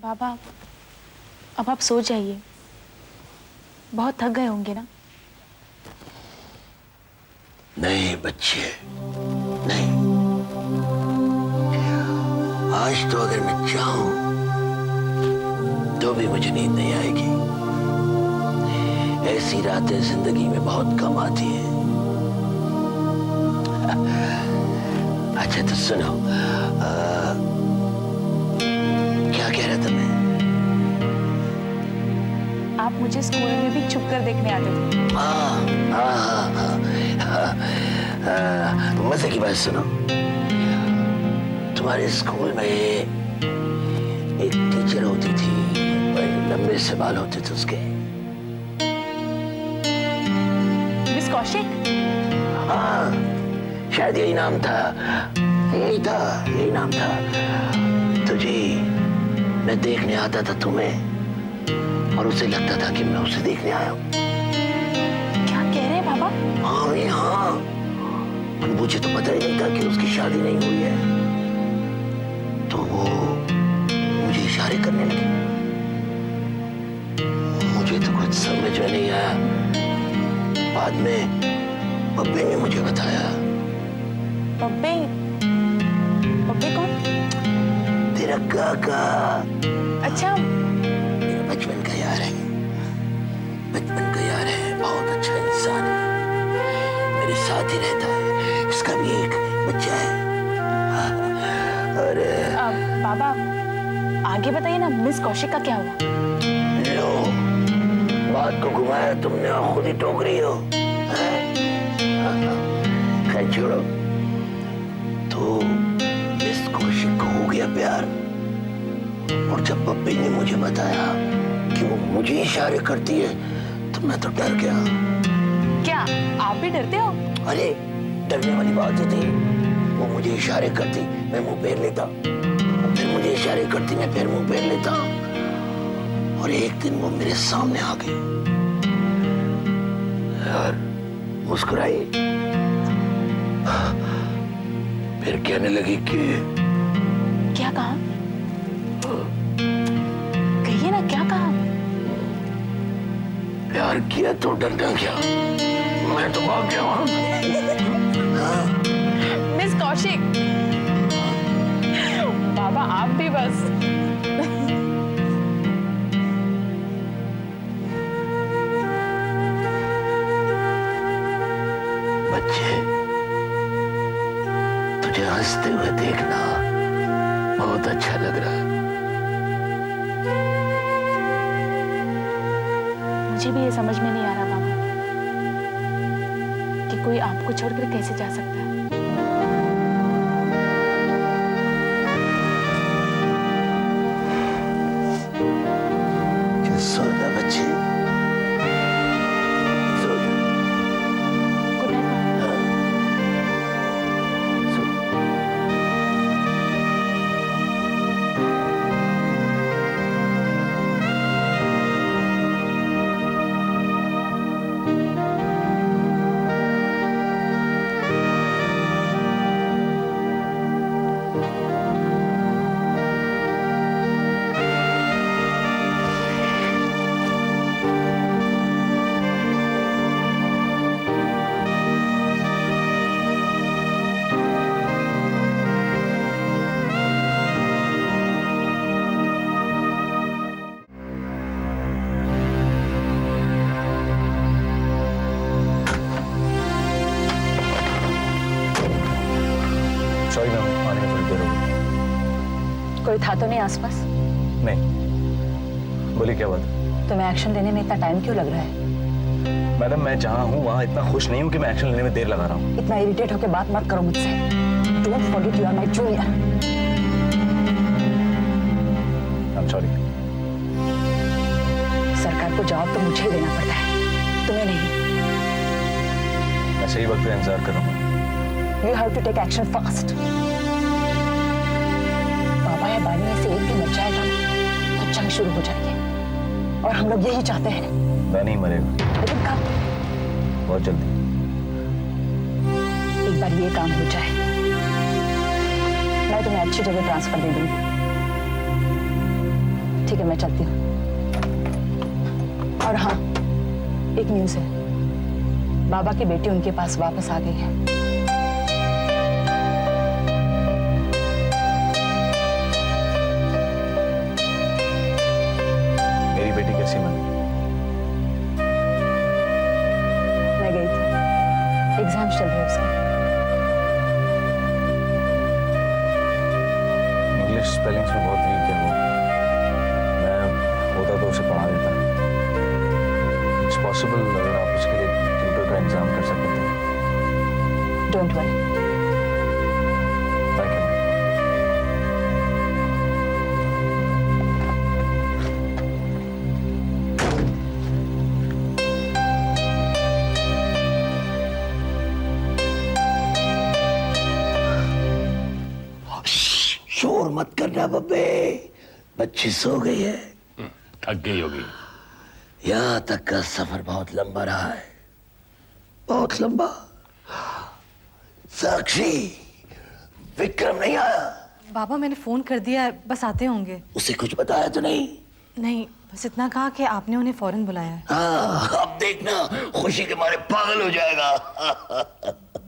बाबा, अब आप सो जाइए, बहुत थक गए होंगे ना। नहीं बच्चे, नहीं। आज तो अगर मैं चाहूं तो भी मुझे नींद नहीं आएगी। ऐसी रातें जिंदगी में बहुत कम आती है। अच्छा तो सुनो, क्या कह रहा था मैं? आप मुझे स्कूल में भी छुप कर देखने आते थे। मजे की बात सुनो। तुम्हारे स्कूल में एक टीचर होती थी, बड़े लंबे से बाल होते थे उसके। मिस कौशिक? हाँ, शायद यही नाम था। यही नाम था। तो जी, मैं देखने आता था तुम्हें और उसे लगता था कि मैं उसे देखने आया हूँ। क्या कह रहे हैं बाबा? हाँ भाई हाँ, पर मुझे तो पता ही नहीं था कि उसकी शादी नहीं हुई है। तो वो मुझे इशारे करने लगी। मुझे तो कुछ समझ में नहीं आया। बाद में पप्पी ने मुझे बताया। पप्पी? पप्पी कौन? तेरा काका। अच्छा, मेरा बचपन का यार है। बचपन का यार है, बहुत अच्छा इंसान है, मेरे साथ ही रहता है। इसका भी एक बच्चा है। और बाबा, आगे बताइए ना, मिस कौशिक का क्या हुआ? लो, बात को घुमाया तुमने और खुद ही टोक रही हो। खैर छोड़ो। तो मिस कौशिक को हो गया प्यार, और जब पप्पी ने मुझे बताया कि वो मुझे इशारे करती है तो मैं तो डर गया। क्या आप भी डरते हो? अरे डरने वाली बात ही थी। वो मुझे इशारे करती, मैं मुंह फेर लेता। फिर मुझे इशारे करती, मैं फिर मुंह फेर लेता। और एक दिन वो मेरे सामने आ गई और मुस्कुराई। फिर कहने लगी कि क्या कहा? कहिए ना, क्या कहा? प्यार किया तो डरना क्या, मैं तो भाग गया वहां। मिस कौशिक, बाबा आप भी बस। बच्चे, तुझे हंसते हुए देखना बहुत अच्छा लग रहा है। मुझे भी ये समझ में नहीं आ रहा बाबा कि कोई आपको छोड़कर कैसे जा सकता है। सो जा बच्चे, सो जा। गुड नाइट बाबा। सो। सॉरी मैम, आने में थोड़ी देर हो गई। कोई था तो नहीं आसपास? नहीं, बोलिए क्या बात है? तुम्हें एक्शन लेने में इतना टाइम क्यों लग रहा है? मैडम, मैं जहाँ हूँ वहाँ इतना खुश नहीं हूँ कि मैं एक्शन लेने में देर लगा रहा हूँ। इतना इरिटेट होकर बात मत करो मुझसे। Don't forget you are my junior. I am sorry. सरकार को जवाब तो मुझे ही देना पड़ता है, तुम्हें नहीं। मैं सही वक्त पे इंतजार कर रहा हूँ। You have to take action fast. बाबा या बानी में से एक भी मर जाएगा तो जंग शुरू हो जाएगी, और हम लोग यही चाहते हैं। नहीं मरेगा। लेकिन कब? बहुत जल्दी। एक बार ये काम हो जाए, मैं तुम्हें अच्छी जगह ट्रांसफर दे दूंगी। ठीक है, मैं चलती हूँ। और हाँ, एक न्यूज़ है, बाबा की बेटी उनके पास वापस आ गई है। मेरी बेटी कैसी बनी? मैं गई थी, एग्जाम चल रहे उसके। इंग्लिश स्पेलिंग्स में बहुत वीक है वो। मैं होता तो उसे पढ़ा देता। इट्स पॉसिबल अगर आप उसके लिए ट्यूटर का एग्जाम कर सकते थे। Don't worry. Thank you. शोर मत करना बब्बे, बच्ची सो गई है। थक गई होगी। यहाँ तक का सफर बहुत लंबा रहा है, बहुत लंबा। साक्षी, विक्रम नहीं आया? बाबा मैंने फोन कर दिया है, बस आते होंगे। उसे कुछ बताया तो नहीं? नहीं, बस इतना कहा कि आपने उन्हें फौरन बुलाया है। हाँ, अब देखना खुशी के मारे पागल हो जाएगा।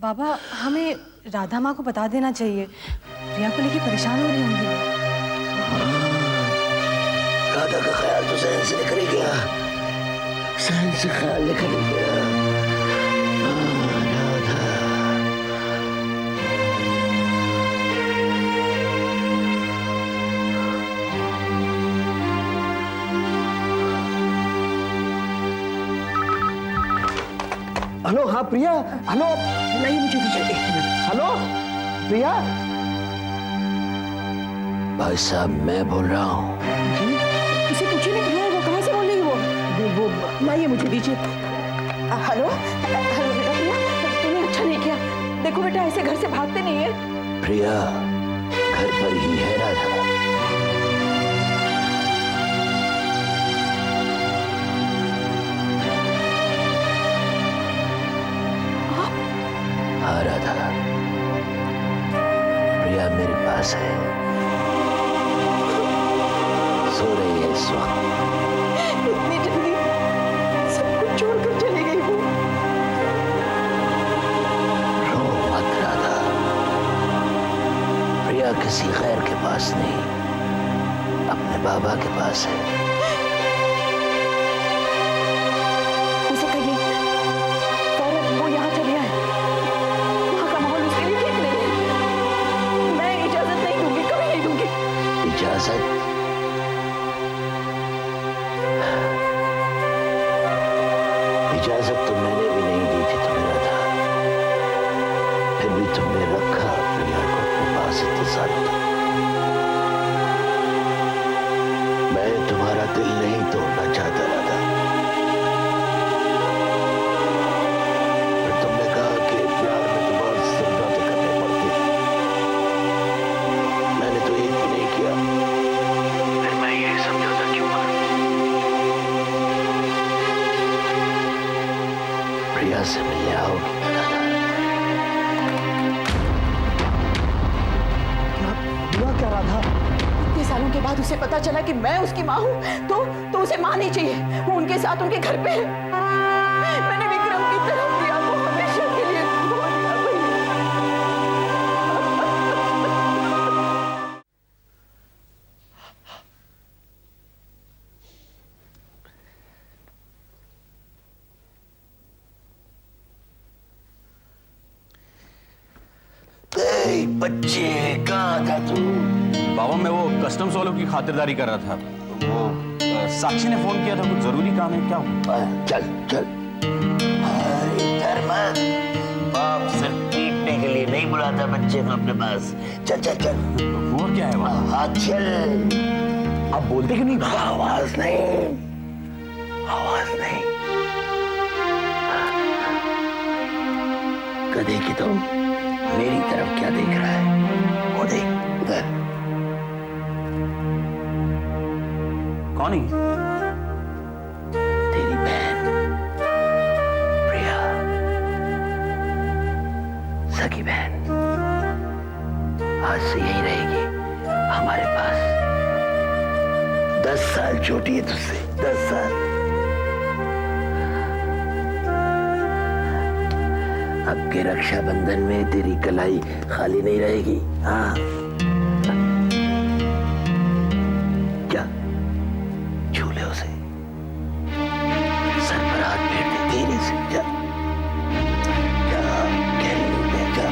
बाबा हमें राधा माँ को बता देना चाहिए, प्रिया को लेके परेशान हो रही होंगी। राधा का ख्याल तो सहन से निकल गया, सहन से ख्याल निकल गया। राधा, हेलो, हाँ प्रिया, हेलो। नहीं, मुझे दीजिए 1 मिनट। हेलो प्रिया भाई साहब मैं बोल रहा हूँ। जी, इसे पूछिए ना प्रिया, वो कहाँ से बोल रही है? वो लाइए, मुझे दीजिए। हेलो हेलो बेटा, प्रिया तूने अच्छा नहीं किया। देखो बेटा, ऐसे घर से भागते नहीं है। प्रिया घर पर ही है राधा। हाँ राधा, प्रिया मेरे पास है, सो रही है इस वक्त। इतनी जल्दी सब कुछ छोड़कर चली गई वो। रो मत राधा, प्रिया किसी गैर के पास नहीं, अपने बाबा के पास है। उसे कहिए फौरन वो यहाँ चले आए। वहाँ का माहौल उसके लिए ठीक नहीं है। मैं इजाजत नहीं दूंगी, कभी नहीं दूंगी। इजाजत? इजाजत तो मैंने भी नहीं दी थी तुम्हें राधा, फिर भी तुमने रखा प्रिया को अपने पास इतने सालों तक। मैं तुम्हारा दिल नहीं तोड़ना चाहता राधा, पर तुमने कहा कि प्यार में तो बहुत समझौते करने पड़ते। मैंने तो एक भी नहीं किया, फिर मैं ये समझौता क्यों करूं? प्रिया से मिलने आओगी राधा? हुआ क्या राधा? इतने सालों के बाद उसे पता चला कि मैं उसकी माँ हूँ, तो उसे माँ नहीं चाहिए। वो उनके साथ उनके घर पे है। मैंने विक्रम की तरफ प्रिया को हमेशा के लिए खो दिया भैया। ए, बच्चे कहाँ था तू? बाबा मैं वो कस्टम्स वालों की खातिरदारी कर रहा था। वो साक्षी ने फोन किया था, कुछ जरूरी काम है क्या? चल चल। अरे धर्मत, बाप सिर्फ पीटने के लिए नहीं बुलाता बच्चे को अपने पास। चल चल चल। हुआ क्या है वहाँ? हाँ चल। आप बोलते क्यों नहीं? आवाज नहीं, आवाज नहीं। गधे की तो मेरी तरफ क्या देख रहा है? वो देख उधर। कौन है? तेरी बहन प्रिया, सगी बहन। आज से यही रहेगी हमारे पास, 10 साल छोटी है तुझसे, 10 साल। अब के रक्षाबंधन में तेरी कलाई खाली नहीं रहेगी। हाँ, क्या छू ले उसे, सर पर हाथ फेर दे धीरे से। क्या क्या कह रही है? क्या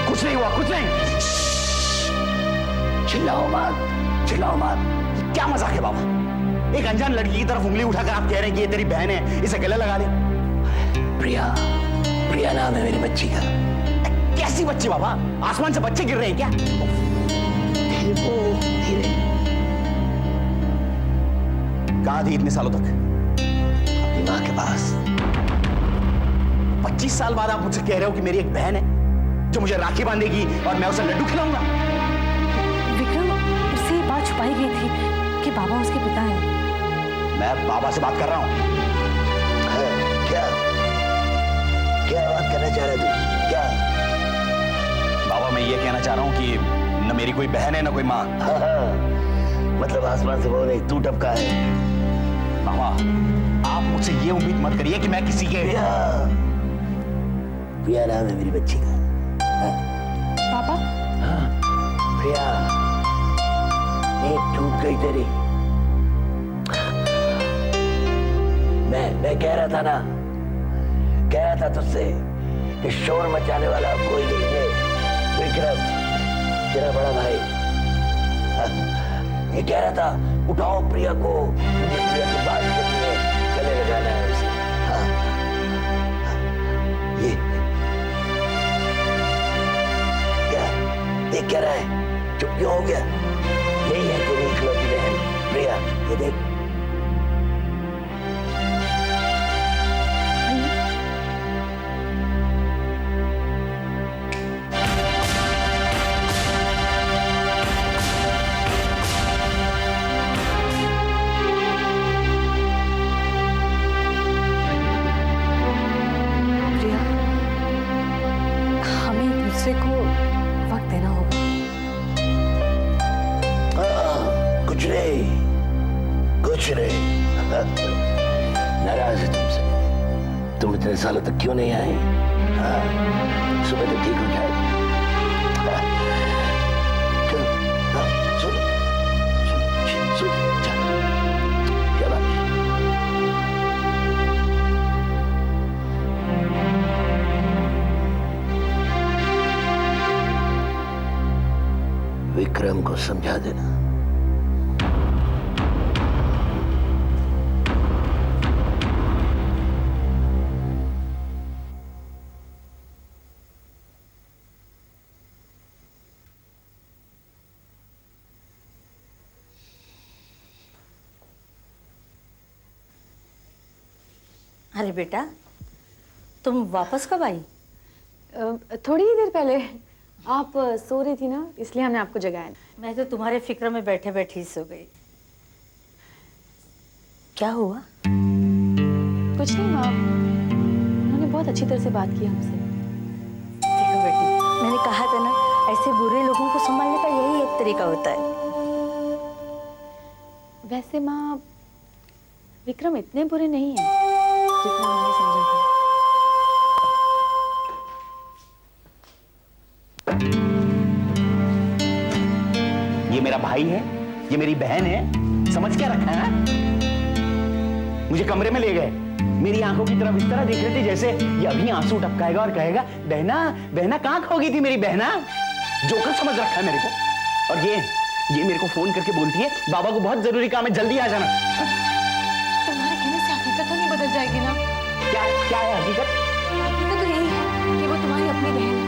कुछ नहीं हुआ, कुछ नहीं। चिल्लाओ मत, चिल्लाओ मत। क्या मजाक है बाबा? एक अनजान लड़की की तरफ उंगली उठाकर आप कह रहे हैं कि ये तेरी बहन है, इसे गले लगा ले। प्रिया, प्रिया नाम है मेरी बच्ची का। कैसी बच्ची बाबा? आसमान से बच्चे गिर रहे हैं क्या? धीरे। कहाँ थी इतने सालों तक? अपनी माँ के पास। 25 साल बाद आप मुझसे कह रहे हो कि मेरी एक बहन है जो मुझे राखी बांधेगी और मैं उसे लड्डू खिलाऊंगा। विक्रम, उससे ये बात छुपाई गई थी कि बाबा उसके पिता हैं। मैं बाबा से बात कर रहा हूँ। क्या क्या बात करना चाह रहा तू? क्या? बाबा, मैं ये कहना चाह रहा हूँ कि न मेरी कोई बहन है न कोई माँ। मतलब आसमान से वो नहीं, तू टपका है। बाबा, आप मुझसे ये उम्मीद मत करिए कि मैं किसी के। प्रिया नाम है मेरी बच्ची का। पापा, प्रिया, नींद टूट गई तेरी। मैं कह रहा था ना, कह रहा था तुझसे कि शोर मचाने वाला कोई नहीं है। विक्रम, तेरा बड़ा भाई। ये कह रहा था उठाओ प्रिया को, मुझे प्रिया से बात करनी है, गले लगाना है उसे। हाँ, ये क्या देख क्या रहा है? चुप क्यों हो गया? यही है तेरी इकलौती बहन प्रिया, ये देख। प्रिया, हमें एक दूसरे को वक्त देना होगा। कुछ नहीं, कुछ नहीं। नाराज है तुमसे। तुम इतने सालों तक क्यों नहीं आई? हाँ, सुबह तो ठीक हो जाएगी। हाँ, चलो, हाँ, सुनो, सुनो, चलो, क्या बात है? विक्रम को समझा देना। अरे बेटा, तुम वापस कब आई? थोड़ी ही देर पहले। आप सो रही थी ना, इसलिए हमने आपको जगाया। मैं तो तुम्हारे फिक्र में बैठे बैठे ही सो गई। क्या हुआ? कुछ नहीं माँ, उन्होंने बहुत अच्छी तरह से बात की हमसे। देखो बेटी, मैंने कहा था ना, ऐसे बुरे लोगों को संभालने का यही एक तरीका होता है। वैसे माँ, विक्रम इतने बुरे नहीं हैं जितना हमने समझा था। ये मेरा भाई है, ये मेरी बहन है, समझ क्या रखा है? मुझे कमरे में ले गए, मेरी आंखों की तरफ इस तरह देख रहे थे जैसे ये अभी आंसू टपकाएगा और कहेगा बहना बहना कहाँ खो गई थी मेरी बहना। जोकर समझ रखा है मेरे को। और ये मेरे को फोन करके बोलती है बाबा को बहुत जरूरी काम है, जल्दी आ जाना। तुम्हारे कहने से हकीकत तो नहीं बदल जाएगी ना? क्या क्या है हकीकत? हकीकत तो यही है कि वो तुम्हारी अपनी बहन है।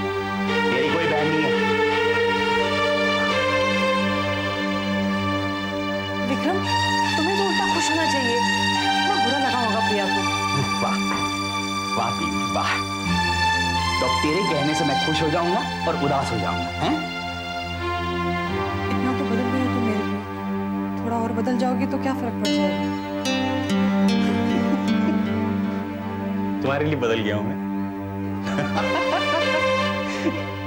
मेरी कोई बहन नहीं है। से मैं खुश हो जाऊंगा और उदास हो जाऊंगा, हैं? इतना तो बदल गई हो तुम मेरे लिए, थोड़ा और बदल जाओगी तो क्या फर्क पड़ जाएगा। तुम्हारे लिए बदल गया हूं मैं।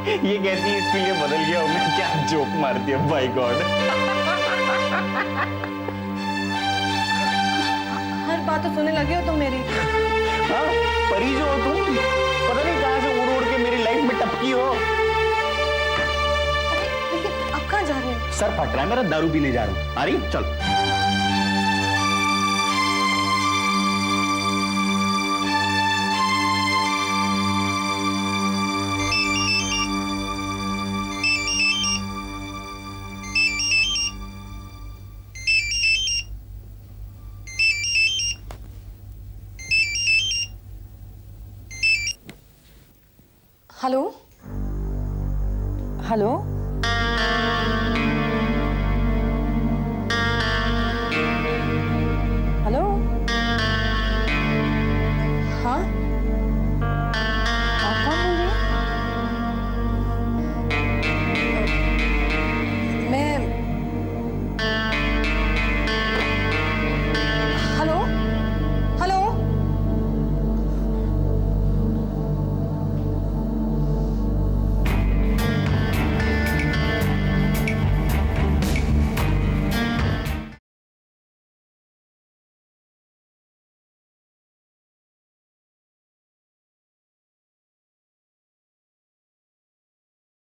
ये कहती है इसके लिए बदल गया हूं मैं, क्या जोक मारती है, बाय गॉड। हर बात तो सुनने लगे हो तुम मेरी। हाँ, परी जो हो तुम, पता नहीं कहां से उड़ उड़ के मेरी लाइफ में टपकी हो। लेकिन अब कहाँ जा रहे हो? सर फट रहा है मेरा, दारू पीने जा रहा हूं। आ रही? चल। Hello hello